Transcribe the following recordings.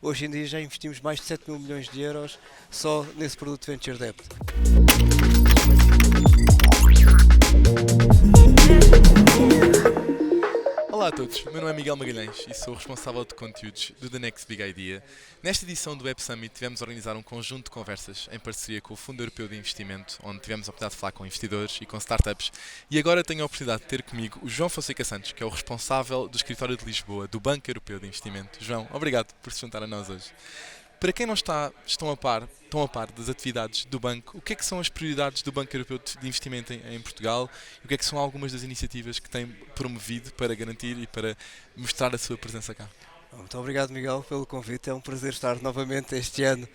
Hoje em dia já investimos mais de 7 mil milhões de euros só nesse produto Venture Debt. Olá a todos, meu nome é Miguel Magalhães e sou o responsável de conteúdos do The Next Big Idea. Nesta edição do Web Summit tivemos a organizar um conjunto de conversas em parceria com o Fundo Europeu de Investimento, onde tivemos a oportunidade de falar com investidores e com startups. E agora tenho a oportunidade de ter comigo o João Fonseca Santos, que é o responsável do escritório de Lisboa, do Banco Europeu de Investimento. João, obrigado por se juntar a nós hoje. Para quem não estão a par das atividades do banco, o que é que são as prioridades do Banco Europeu de Investimento em Portugal e o que é que são algumas das iniciativas que tem promovido para garantir e para mostrar a sua presença cá? Muito obrigado, Miguel, pelo convite. É um prazer estar novamente este ano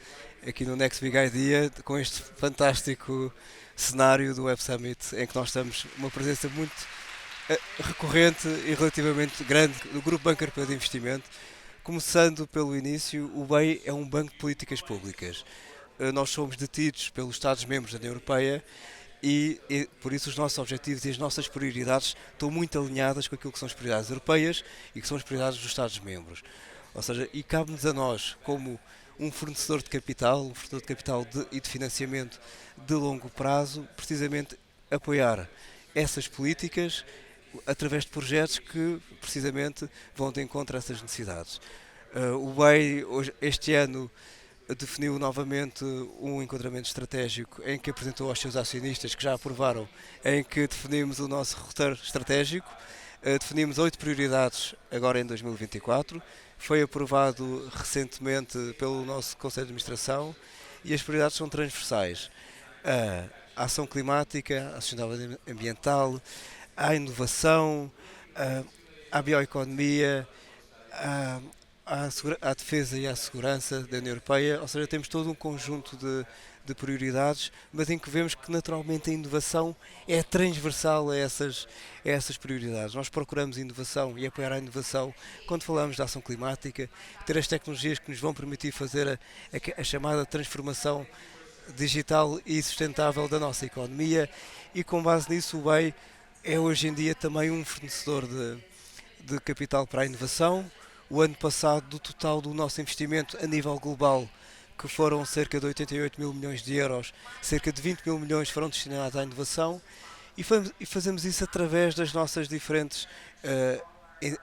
aqui no Next Big Idea com este fantástico cenário do Web Summit, em que nós estamos uma presença muito recorrente e relativamente grande do Grupo Banco Europeu de Investimento. Começando pelo início, o BEI é um banco de políticas públicas. Nós somos detidos pelos Estados-membros da União Europeia e por isso os nossos objetivos e as nossas prioridades estão muito alinhadas com aquilo que são as prioridades europeias e que são as prioridades dos Estados-membros. Ou seja, e cabe-nos a nós, como um fornecedor de capital e de financiamento de longo prazo, precisamente apoiar essas políticas através de projetos que precisamente vão de encontro a essas necessidades. O BEI este ano definiu novamente um enquadramento estratégico em que apresentou aos seus acionistas que já aprovaram, em que definimos o nosso roteiro estratégico, definimos 8 prioridades agora em 2024, foi aprovado recentemente pelo nosso Conselho de Administração e as prioridades são transversais. A ação climática, a sustentabilidade ambiental, à inovação, à bioeconomia, à defesa e à segurança da União Europeia. Ou seja, temos todo um conjunto de prioridades, mas em que vemos que naturalmente a inovação é transversal a essas prioridades. Nós procuramos inovação e apoiar a inovação quando falamos da ação climática, ter as tecnologias que nos vão permitir fazer a chamada transformação digital e sustentável da nossa economia, e com base nisso o BEI é hoje em dia também um fornecedor de capital para a inovação. O ano passado, do total do nosso investimento a nível global, que foram cerca de 88 mil milhões de euros, cerca de 20 mil milhões foram destinados à inovação e fazemos isso através das nossas diferentes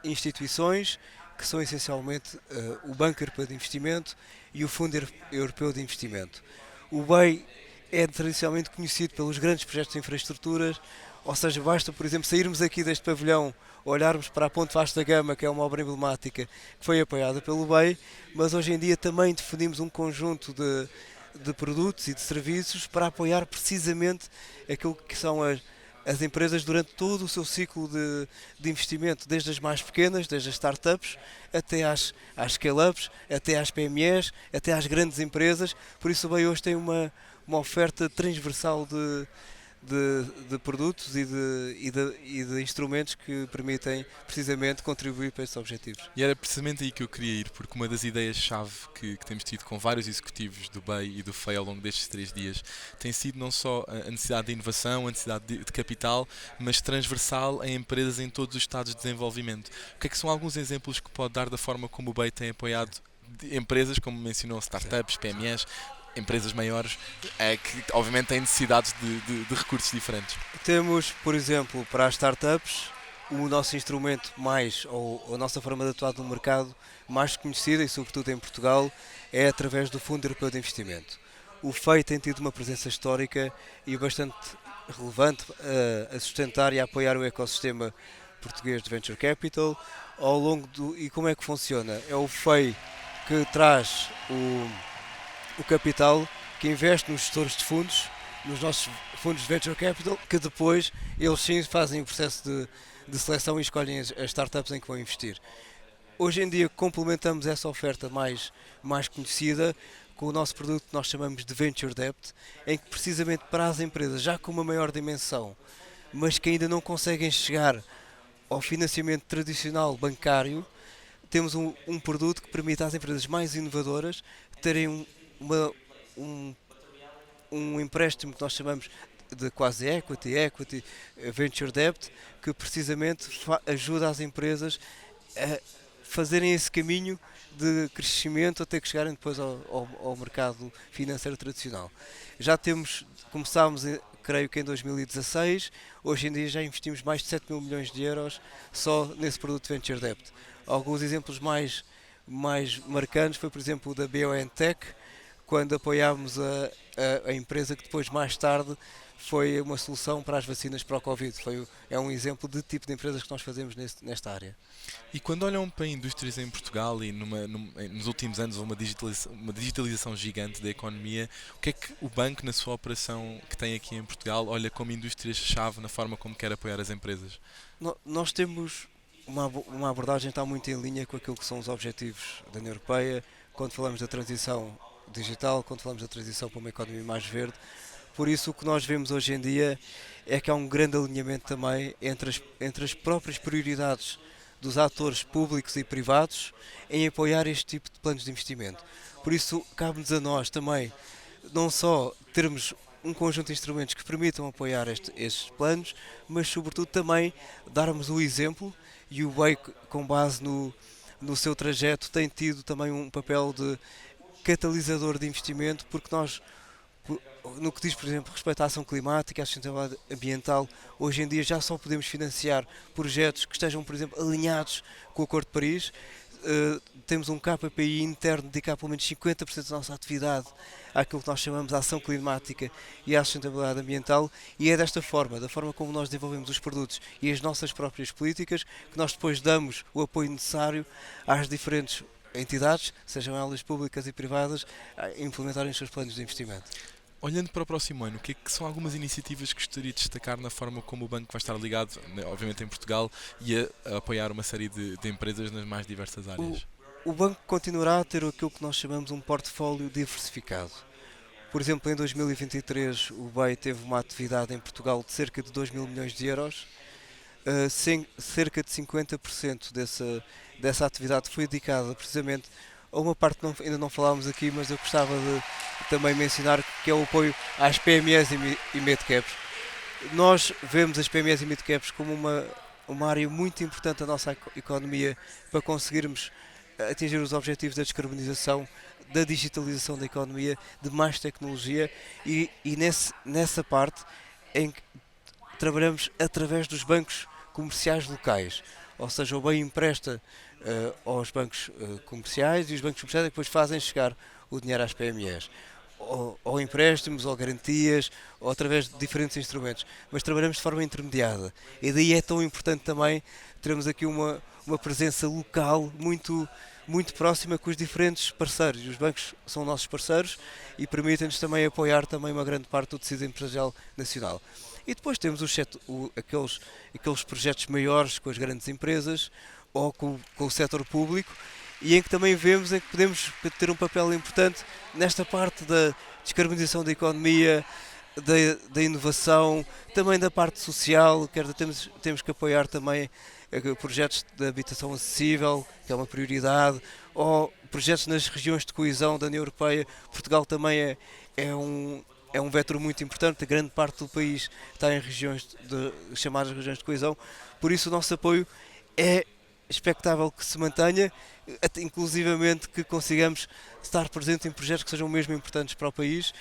instituições, que são essencialmente o Banco Europeu de Investimento e o Fundo Europeu de Investimento. O BEI é tradicionalmente conhecido pelos grandes projetos de infraestruturas, ou seja, basta, por exemplo, sairmos aqui deste pavilhão, olharmos para a Ponte Vasco da Gama, que é uma obra emblemática que foi apoiada pelo BEI, mas hoje em dia também definimos um conjunto de produtos e de serviços para apoiar precisamente aquilo que são as empresas durante todo o seu ciclo de investimento, desde as mais pequenas, desde as startups, até às scale-ups, até às PMEs, até às grandes empresas. Por isso o BEI hoje tem uma oferta transversal de produtos e de instrumentos que permitem precisamente contribuir para esses objetivos. E era precisamente aí que eu queria ir, porque uma das ideias-chave que temos tido com vários executivos do BEI e do FEI ao longo destes 3 dias tem sido não só a necessidade de inovação, a necessidade de capital, mas transversal em empresas em todos os estados de desenvolvimento. O que é que são alguns exemplos que pode dar da forma como o BEI tem apoiado empresas, como mencionou, startups, PMEs, empresas maiores, que obviamente têm necessidades de recursos diferentes? Temos, por exemplo, para as startups, o nosso instrumento ou a nossa forma de atuar no mercado mais conhecida, e sobretudo em Portugal, é através do Fundo Europeu de Investimento. O FEI tem tido uma presença histórica e bastante relevante a sustentar e a apoiar o ecossistema português de Venture Capital ao longo e como é que funciona? É o FEI que traz o capital, que investe nos gestores de fundos, nos nossos fundos de Venture Capital, que depois eles sim fazem o processo de seleção e escolhem as startups em que vão investir. Hoje em dia complementamos essa oferta mais conhecida com o nosso produto que nós chamamos de Venture Debt, em que precisamente para as empresas já com uma maior dimensão, mas que ainda não conseguem chegar ao financiamento tradicional bancário, temos um produto que permite às empresas mais inovadoras terem um empréstimo que nós chamamos de quase equity venture debt, que precisamente ajuda as empresas a fazerem esse caminho de crescimento até que chegarem depois ao mercado financeiro tradicional. Já começámos, creio que em 2016, hoje em dia já investimos mais de 7 mil milhões de euros só nesse produto Venture Debt. Alguns exemplos mais marcantes foi, por exemplo, o da BioNTech, quando apoiámos a empresa que depois, mais tarde, foi uma solução para as vacinas para o Covid. É um exemplo de tipo de empresas que nós fazemos nesta área. E quando olham para indústrias em Portugal e nos últimos anos houve uma digitalização gigante da economia, o que é que o banco, na sua operação que tem aqui em Portugal, olha como indústrias-chave na forma como quer apoiar as empresas? Nós temos uma abordagem que está muito em linha com aquilo que são os objetivos da União Europeia, quando falamos da transição digital, quando falamos da transição para uma economia mais verde. Por isso, o que nós vemos hoje em dia é que há um grande alinhamento também entre as próprias prioridades dos atores públicos e privados em apoiar este tipo de planos de investimento. Por isso, cabe-nos a nós também não só termos um conjunto de instrumentos que permitam apoiar estes planos, mas sobretudo também darmos o exemplo, e o BEI, com base no seu trajeto, tem tido também um papel de catalisador de investimento, porque nós, no que diz, por exemplo, respeito à ação climática, à sustentabilidade ambiental, hoje em dia já só podemos financiar projetos que estejam, por exemplo, alinhados com o Acordo de Paris. Temos um KPI interno dedicado pelo menos 50% da nossa atividade àquilo que nós chamamos de ação climática e à sustentabilidade ambiental, e é desta forma, da forma como nós desenvolvemos os produtos e as nossas próprias políticas, que nós depois damos o apoio necessário às diferentes entidades, sejam elas públicas e privadas, a implementarem os seus planos de investimento. Olhando para o próximo ano, o que é que são algumas iniciativas que gostaria de destacar na forma como o banco vai estar ligado, obviamente em Portugal, e a apoiar uma série de empresas nas mais diversas áreas? O banco continuará a ter aquilo que nós chamamos um portfólio diversificado. Por exemplo, em 2023 o BEI teve uma atividade em Portugal de cerca de 2 mil milhões de euros. Cerca de 50% dessa atividade foi dedicada precisamente a uma parte que ainda não falámos aqui, mas eu gostava de também mencionar, que é o apoio às PMEs e Midcaps. Nós vemos as PMEs e Midcaps como uma área muito importante da nossa economia para conseguirmos atingir os objetivos da descarbonização, da digitalização da economia, de mais tecnologia, e nessa parte em que trabalhamos através dos bancos comerciais locais, ou seja, o BEI empresta aos bancos comerciais, e os bancos comerciais depois fazem chegar o dinheiro às PMEs, ou empréstimos, ou garantias, ou através de diferentes instrumentos, mas trabalhamos de forma intermediada, e daí é tão importante também termos aqui uma presença local muito próxima com os diferentes parceiros. Os bancos são nossos parceiros e permitem-nos também apoiar também uma grande parte do tecido empresarial nacional. E depois temos aqueles projetos maiores com as grandes empresas ou com o setor público, e em que também vemos em que podemos ter um papel importante nesta parte da descarbonização da economia, da inovação, também da parte social. Temos que apoiar também projetos de habitação acessível, que é uma prioridade, ou projetos nas regiões de coesão da União Europeia. Portugal também é um vetor muito importante, a grande parte do país está em chamadas regiões de coesão, por isso o nosso apoio é expectável que se mantenha, inclusivamente que consigamos estar presentes em projetos que sejam mesmo importantes para o país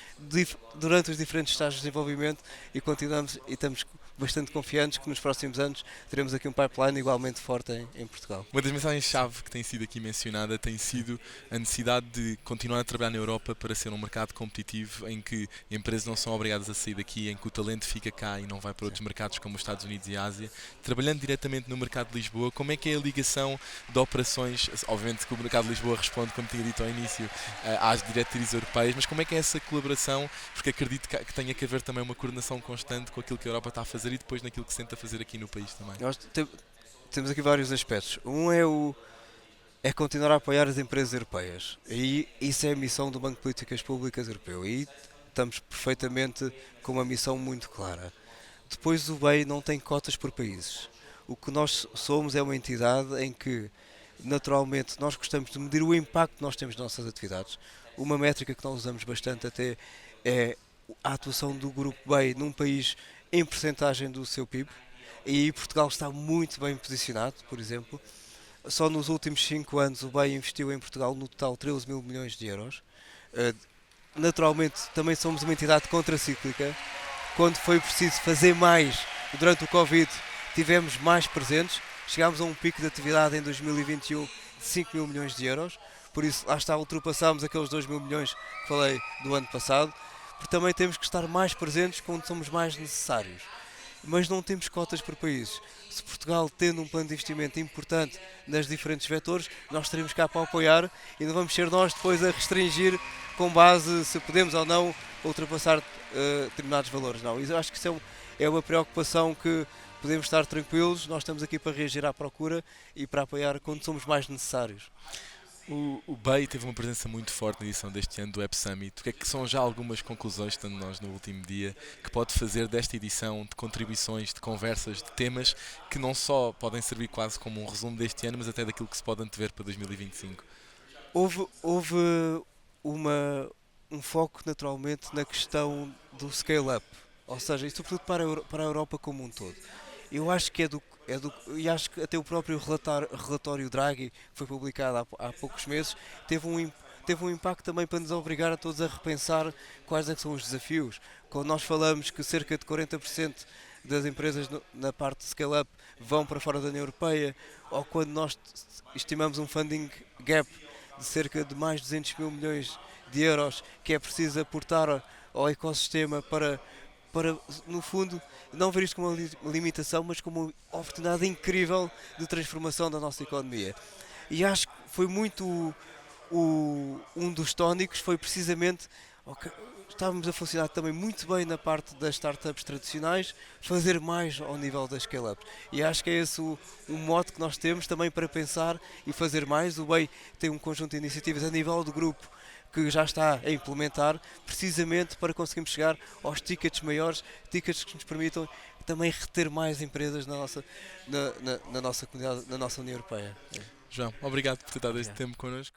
durante os diferentes estágios de desenvolvimento, e continuamos e estamos bastante confiantes que nos próximos anos teremos aqui um pipeline igualmente forte em Portugal. Uma das mensagens-chave que tem sido aqui mencionada tem sido a necessidade de continuar a trabalhar na Europa para ser um mercado competitivo em que empresas não são obrigadas a sair daqui, em que o talento fica cá e não vai para outros mercados como os Estados Unidos e a Ásia. Trabalhando diretamente no mercado de Lisboa, como é que é a ligação de operações? Obviamente que o mercado de Lisboa responde, como tinha dito ao início, às diretrizes europeias, mas como é que é essa colaboração? Porque acredito que tenha que haver também uma coordenação constante com aquilo que a Europa está a fazer e depois naquilo que se tenta fazer aqui no país também. Nós temos aqui vários aspectos. Um é continuar a apoiar as empresas europeias. E isso é a missão do Banco de Políticas Públicas Europeu. E estamos perfeitamente com uma missão muito clara. Depois, o BEI não tem cotas por países. O que nós somos é uma entidade em que, naturalmente, nós gostamos de medir o impacto que nós temos nas nossas atividades. Uma métrica que nós usamos bastante até é a atuação do Grupo BEI num país em percentagem do seu PIB, e aí Portugal está muito bem posicionado, por exemplo. Só nos últimos 5 anos o BEI investiu em Portugal no total 13 mil milhões de euros. Uh, Naturalmente também somos uma entidade contracíclica. Quando foi preciso fazer mais durante o Covid, tivemos mais presentes. Chegámos a um pico de atividade em 2021 de 5 mil milhões de euros. Por isso, lá está, ultrapassámos aqueles 2 mil milhões que falei do ano passado. Porque também temos que estar mais presentes quando somos mais necessários. Mas não temos cotas por países. Se Portugal tendo um plano de investimento importante nas diferentes vetores, nós estaremos cá para apoiar e não vamos ser nós depois a restringir com base se podemos ou não ultrapassar determinados valores. Não, eu acho que isso é uma preocupação que podemos estar tranquilos, nós estamos aqui para reagir à procura e para apoiar quando somos mais necessários. O BEI teve uma presença muito forte na edição deste ano do Web Summit. O que é que são já algumas conclusões, estando nós no último dia, que pode fazer desta edição de contribuições, de conversas, de temas que não só podem servir quase como um resumo deste ano, mas até daquilo que se pode antever para 2025? Houve um foco naturalmente na questão do scale-up, ou seja, e sobretudo para a Europa como um todo. Eu acho que e acho que até o próprio relatório Draghi, que foi publicado há poucos meses, teve um impacto também para nos obrigar a todos a repensar quais é que são os desafios. Quando nós falamos que cerca de 40% das empresas na parte de scale-up vão para fora da União Europeia, ou quando nós estimamos um funding gap de cerca de mais de 200 mil milhões de euros que é preciso aportar ao ecossistema para, no fundo, não ver isto como uma limitação, mas como uma oportunidade incrível de transformação da nossa economia. E acho que foi muito um dos tónicos, foi precisamente okay, estávamos a funcionar também muito bem na parte das startups tradicionais, fazer mais ao nível das scale-ups. E acho que é esse o mote que nós temos também para pensar e fazer mais. O BEI tem um conjunto de iniciativas a nível do grupo que já está a implementar, precisamente para conseguirmos chegar aos tickets maiores, tickets que nos permitam também reter mais empresas na nossa comunidade, na nossa União Europeia. João, obrigado por ter dado este Obrigado. tempo connosco.